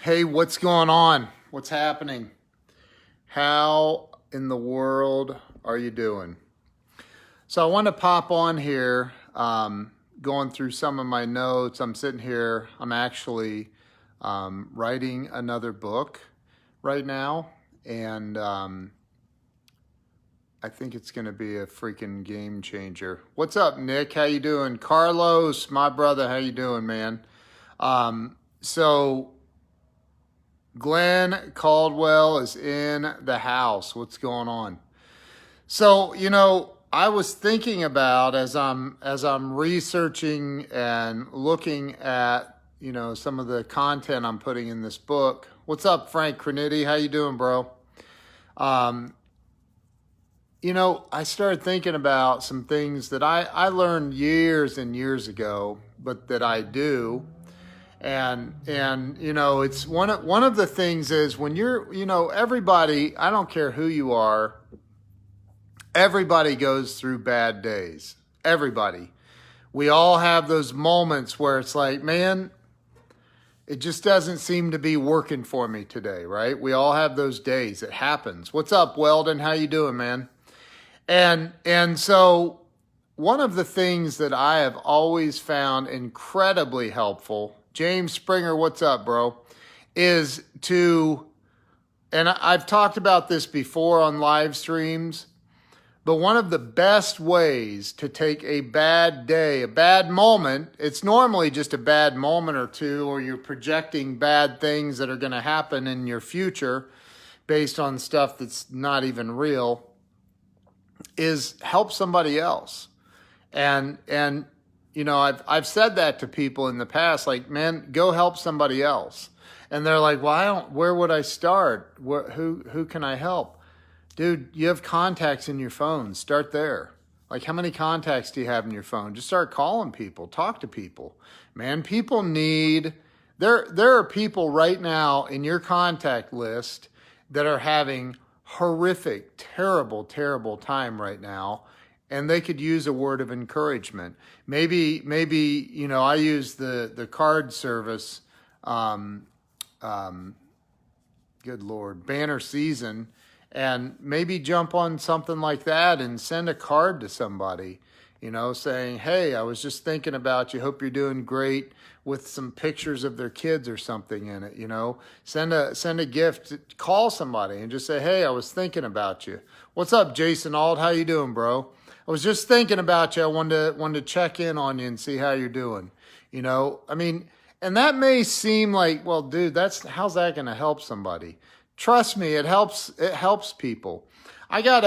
Hey, what's going on? What's happening? How in the world are you doing? So I want to pop on here, going through some of my notes. I'm sitting here, I'm actually writing another book right now, and I think it's going to be a freaking game changer. What's up, Nick? How you doing? Carlos, my brother, how you doing, man? So Glenn Caldwell is in the house. What's going on? So, I was thinking about as I'm researching and looking at, some of the content I'm putting in this book. What's up, Frank Crenity? How you doing, bro? I started thinking about some things that I learned years and years ago, but that I do. And it's one of the things is when you're, everybody, I don't care who you are, everybody goes through bad days. Everybody. We all have those moments where it's like, man, it just doesn't seem to be working for me today, right? We all have those days. It happens. What's up, Weldon? How you doing, man? And so one of the things that I have always found incredibly helpful, James Springer, what's up, bro? Is to, and I've talked about this before on live streams, but one of the best ways to take a bad day, a bad moment, it's normally just a bad moment or two, or you're projecting bad things that are going to happen in your future based on stuff that's not even real, is help somebody else. And I've said that to people in the past, like, man, go help somebody else. And they're like, well, where would I start? Who can I help? Dude, you have contacts in your phone. Start there. Like, how many contacts do you have in your phone? Just start calling people, talk to people. Man, people need, there are people right now in your contact list that are having horrific, terrible, terrible time right now. And they could use a word of encouragement. Maybe I use the card service, good Lord, Banner Season, and maybe jump on something like that and send a card to somebody, saying, hey, I was just thinking about you. Hope you're doing great, with some pictures of their kids or something in it, Send a gift, call somebody and just say, hey, I was thinking about you. What's up, Jason Ald? How you doing, bro? I was just thinking about you. I wanted to check in on you and see how you're doing. And that may seem like, well, dude, how's that going to help somebody? Trust me, it helps people. I got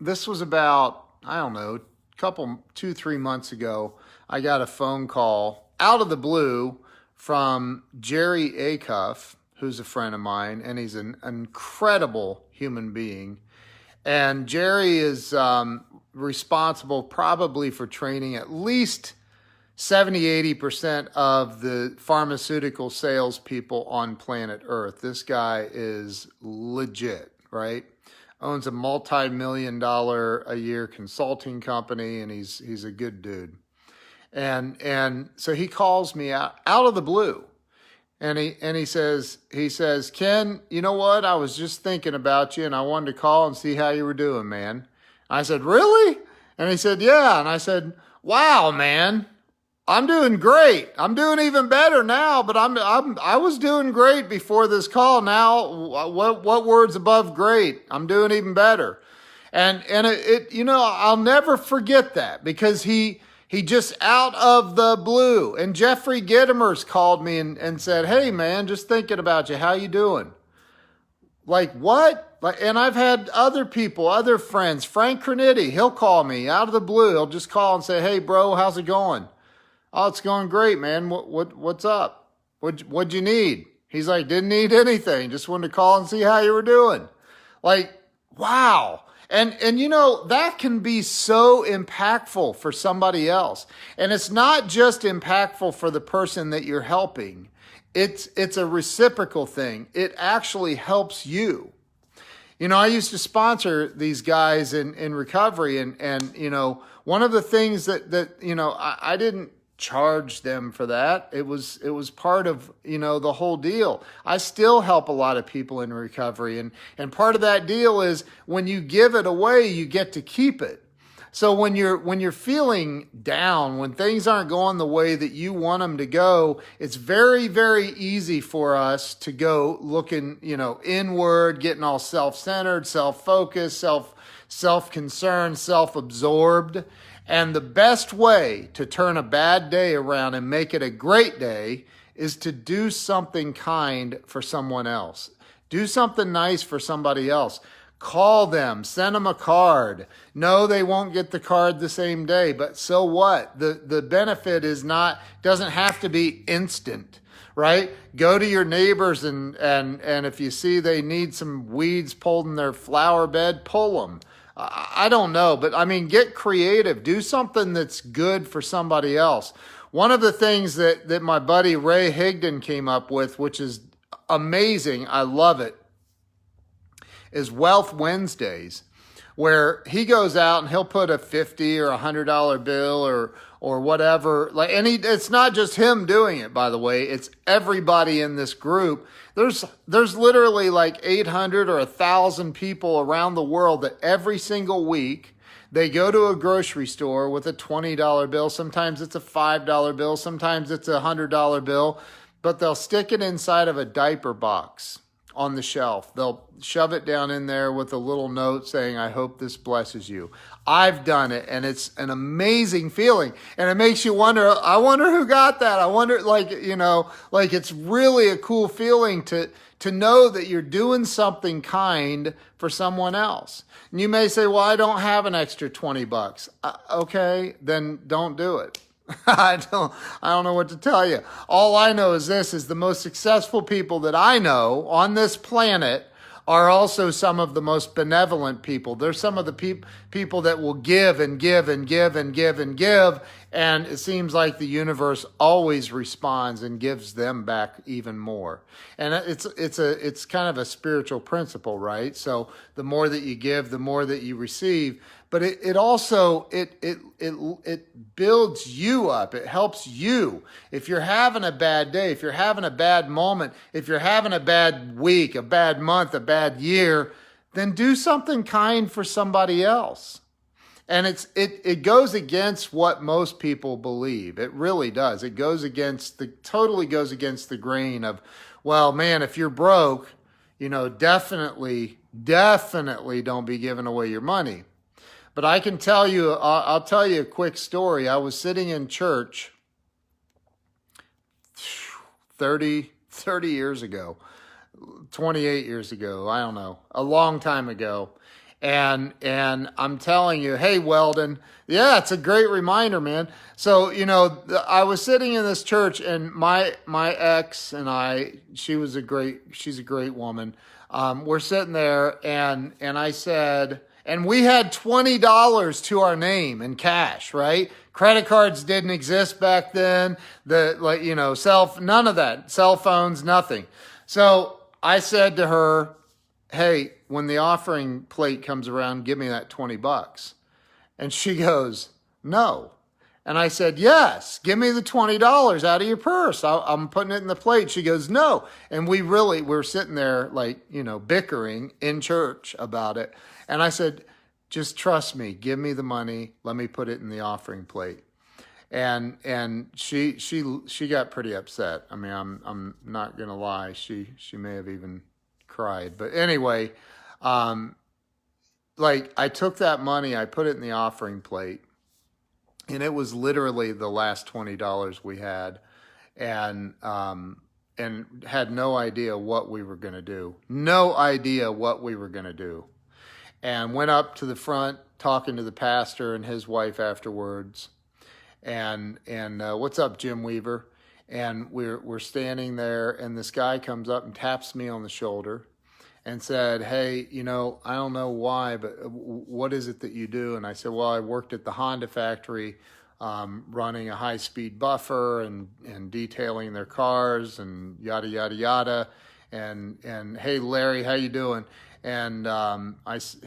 this was about, I don't know, 2-3 months ago. I got a phone call out of the blue from Jerry Acuff, who's a friend of mine, and he's an incredible human being. And Jerry is responsible probably for training at least 70-80% of the pharmaceutical salespeople on planet Earth. This guy is legit, right? Owns a multi-million-dollar a year consulting company, and he's a good dude. And so he calls me out of the blue. And he says, Ken, you know what? I was just thinking about you, and I wanted to call and see how you were doing, man. I said, really? And he said, yeah. And I said, wow, man, I'm doing great. I'm doing even better now, but I was doing great before this call. Now, what word's above great? I'm doing even better. And I'll never forget that, because he just out of the blue. And Jeffrey Gittimers called me and said, hey, man, just thinking about you. How you doing? Like, what? And I've had other people, other friends. Frank Crenity, he'll call me out of the blue. He'll just call and say, hey, bro, how's it going? Oh, it's going great, man. What's up? What'd you need? He's like, didn't need anything. Just wanted to call and see how you were doing. Like, wow. And that can be so impactful for somebody else. And it's not just impactful for the person that you're helping. It's a reciprocal thing. It actually helps you. I used to sponsor these guys in recovery, and one of the things that I didn't charge them for that. It was part of, the whole deal. I still help a lot of people in recovery, and part of that deal is when you give it away, you get to keep it. So when you're feeling down, when things aren't going the way that you want them to go, it's very, very easy for us to go looking, inward, getting all self-centered, self-focused, self-concerned, self-absorbed. And the best way to turn a bad day around and make it a great day is to do something kind for someone else. Do something nice for somebody else. Call them, send them a card. No, they won't get the card the same day, but so what? The benefit doesn't have to be instant, right? Go to your neighbors and if you see they need some weeds pulled in their flower bed, pull them. I don't know, but I mean, get creative. Do something that's good for somebody else. One of the things that my buddy Ray Higdon came up with, which is amazing, I love it, is Wealth Wednesdays, where he goes out and he'll put a $50 or $100 bill or whatever. It's not just him doing it, by the way. It's everybody in this group. There's literally like 800 or 1,000 people around the world that every single week they go to a grocery store with a $20 bill. Sometimes it's a $5 bill. Sometimes it's a $100 bill, but they'll stick it inside of a diaper box on the shelf. They'll shove it down in there with a little note saying, I hope this blesses you. I've done it, and it's an amazing feeling. And it makes you wonder, I wonder who got that. I wonder, it's really a cool feeling to know that you're doing something kind for someone else. And you may say, well, I don't have an extra $20. Okay, then don't do it. I don't know what to tell you. All I know is this, is the most successful people that I know on this planet are also some of the most benevolent people. They're some of the people that will give and give and give and give and give. And it seems like the universe always responds and gives them back even more. And it's kind of a spiritual principle, right? So the more that you give, the more that you receive. But it also builds you up. It helps you. If you're having a bad day, if you're having a bad moment, if you're having a bad week, a bad month, a bad year, then do something kind for somebody else. And it goes against what most people believe. It really does. It totally goes against the grain of, well, man, if you're broke, definitely don't be giving away your money. But I can tell you, I'll tell you a quick story. I was sitting in church 30 years ago, 28 years ago, I don't know, a long time ago. And I'm telling you, hey, Weldon, yeah, it's a great reminder, man. So, I was sitting in this church, and my ex and she's a great woman. We're sitting there, and I said, and we had $20 to our name in cash, right? Credit cards didn't exist back then. None of that. Cell phones, nothing. So I said to her, hey, when the offering plate comes around, give me that $20. And she goes, no. And I said, yes, give me the $20 out of your purse. I'm putting it in the plate. She goes, no. And we're sitting there bickering in church about it. And I said, just trust me, give me the money. Let me put it in the offering plate. And she got pretty upset. I mean, I'm not going to lie. She may have even cried. But anyway, I took that money, I put it in the offering plate, and it was literally the last $20 we had, and had no idea what we were going to do. No idea what we were going to do. And went up to the front talking to the pastor and his wife afterwards. And what's up, Jim Weaver? And we're standing there, and this guy comes up and taps me on the shoulder and said, hey, I don't know why, but what is it that you do? And I said, well, I worked at the Honda factory running a high-speed buffer and detailing their cars and yada, yada, yada. And hey, Larry, how you doing? And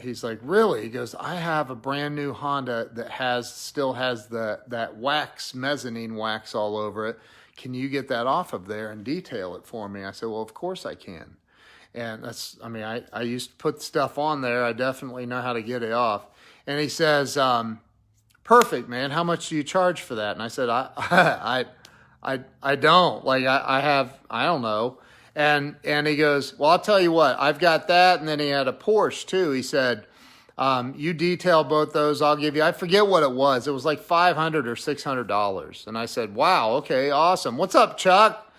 he's like, really? He goes, I have a brand new Honda that still has that wax, mezzanine wax all over it. Can you get that off of there and detail it for me? I said, well, of course I can. And I used to put stuff on there. I definitely know how to get it off. And he says, perfect, man. How much do you charge for that? And I said, I don't. Like, I don't know. And he goes, well, I'll tell you what, I've got that. And then he had a Porsche too. He said, you detail both those, I'll give you, I forget what it was. It was like $500 or $600. And I said, wow, okay, awesome. What's up, Chuck?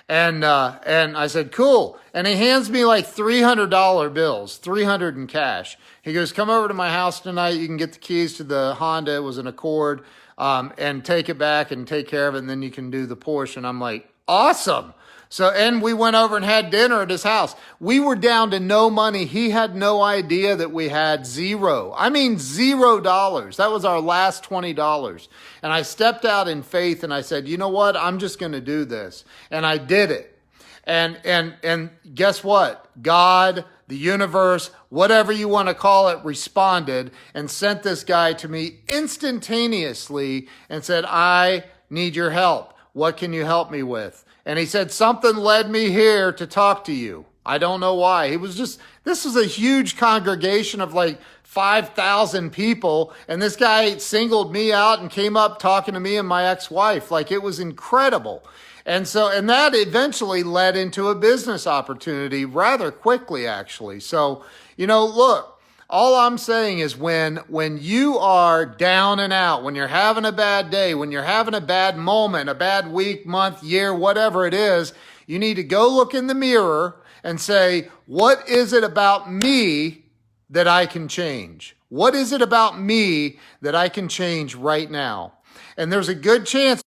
And I said, cool. And he hands me like $300 bills, $300 in cash. He goes, come over to my house tonight. You can get the keys to the Honda. It was an Accord, and take it back and take care of it. And then you can do the Porsche. And I'm like, awesome. So, and we went over and had dinner at his house. We were down to no money. He had no idea that we had zero. I mean, $0. That was our last $20. And I stepped out in faith and I said, you know what? I'm just going to do this. And I did it. And guess what? God, the universe, whatever you want to call it, responded and sent this guy to me instantaneously and said, I need your help. What can you help me with? And he said, something led me here to talk to you. I don't know why. This was a huge congregation of like 5,000 people. And this guy singled me out and came up talking to me and my ex-wife. Like, it was incredible. And that eventually led into a business opportunity rather quickly, actually. So, look, all I'm saying is when you are down and out, when you're having a bad day, when you're having a bad moment, a bad week, month, year, whatever it is, you need to go look in the mirror and say, what is it about me that I can change? What is it about me that I can change right now? And there's a good chance,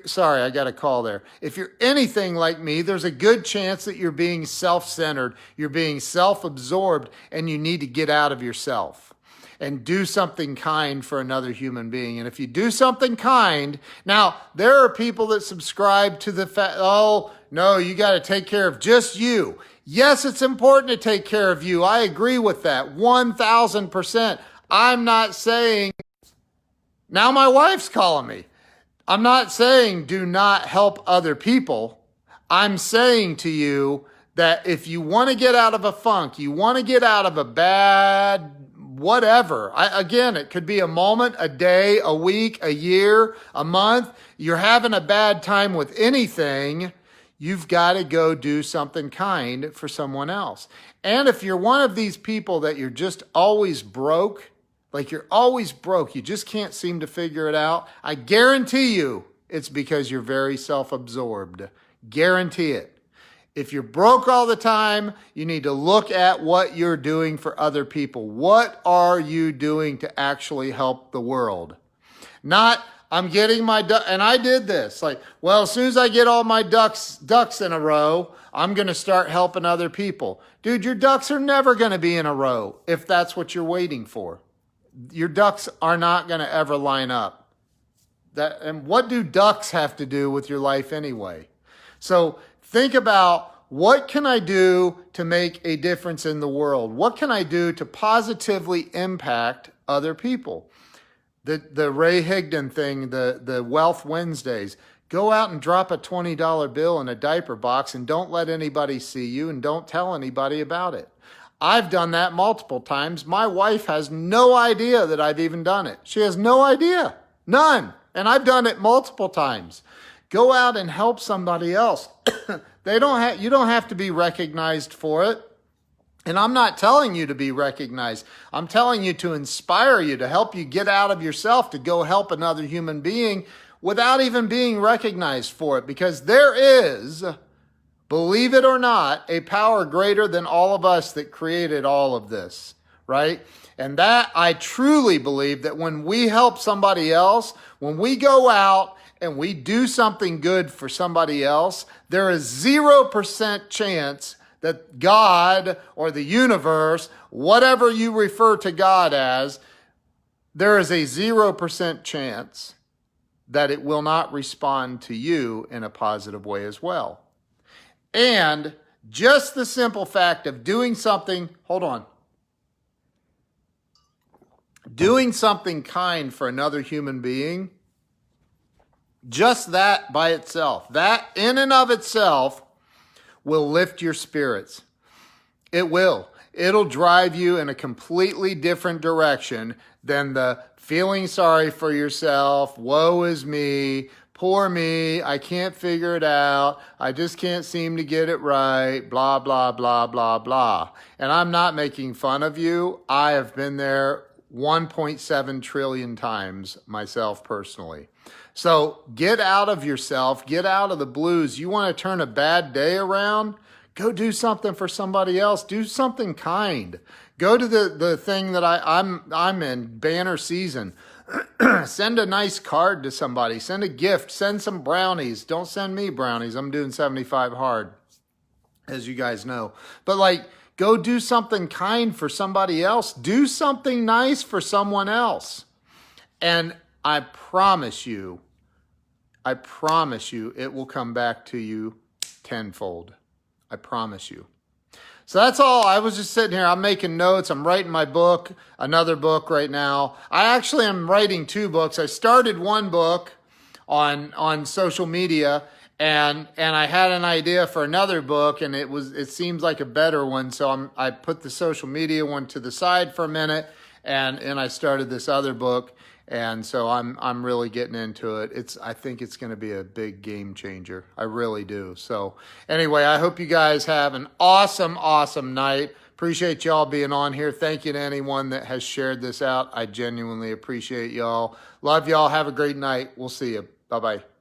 sorry, I got a call there. If you're anything like me, there's a good chance that you're being self-centered, you're being self-absorbed, and you need to get out of yourself and do something kind for another human being. And if you do something kind, now there are people that subscribe to the fact, oh, no, you got to take care of just you. Yes, it's important to take care of you. I agree with that 1,000%. I'm not saying, now my wife's calling me. I'm not saying do not help other people. I'm saying to you that if you want to get out of a funk, you want to get out of a bad whatever. Again, it could be a moment, a day, a week, a year, a month. You're having a bad time with anything. You've got to go do something kind for someone else. And if you're one of these people that you're just always broke, like you're always broke, you just can't seem to figure it out, I guarantee you it's because you're very self-absorbed. Guarantee it. If you're broke all the time, you need to look at what you're doing for other people. What are you doing to actually help the world? Not, I'm getting my and I did this. Like, well, as soon as I get all my ducks in a row, I'm going to start helping other people. Dude, your ducks are never going to be in a row if that's what you're waiting for. Your ducks are not going to ever line up. And what do ducks have to do with your life anyway? So think about, what can I do to make a difference in the world? What can I do to positively impact other people? The Ray Higdon thing, the Wealth Wednesdays, go out and drop a $20 bill in a diaper box and don't let anybody see you and don't tell anybody about it. I've done that multiple times. My wife has no idea that I've even done it. She has no idea. None. And I've done it multiple times. Go out and help somebody else. You don't have to be recognized for it. And I'm not telling you to be recognized. I'm telling you to inspire you, to help you get out of yourself, to go help another human being without even being recognized for it. Because there is, believe it or not, a power greater than all of us that created all of this, right? And that I truly believe that when we help somebody else, when we go out and we do something good for somebody else, there is 0% chance that God or the universe, whatever you refer to God as, there is a 0% chance that it will not respond to you in a positive way as well. And Just the simple fact of doing something, hold on, doing something kind for another human being, just that by itself, that in and of itself will lift your spirits. It will. It'll drive you in a completely different direction than the feeling sorry for yourself, woe is me, poor me, I can't figure it out, I just can't seem to get it right, blah, blah, blah, blah, blah. And I'm not making fun of you. I have been there 1.7 trillion times myself personally. So get out of yourself, get out of the blues. You want to turn a bad day around? Go do something for somebody else. Do something kind. Go to the thing that I'm in, banner season. Send a nice card to somebody. Send a gift. Send some brownies. Don't send me brownies. I'm doing 75 hard, as you guys know. But like, go do something kind for somebody else. Do something nice for someone else. And I promise you, it will come back to you tenfold. I promise you. So that's all. I was just sitting here. I'm making notes. I'm writing my book, another book right now. I actually am writing 2 books. I started one book on social media, and I had an idea for another book, and it seems like a better one. So I put the social media one to the side for a minute, and I started this other book. And so I'm really getting into it. I think it's going to be a big game changer. I really do. So anyway, I hope you guys have an awesome, awesome night. Appreciate y'all being on here. Thank you to anyone that has shared this out. I genuinely appreciate y'all. Love y'all. Have a great night. We'll see you. Bye-bye.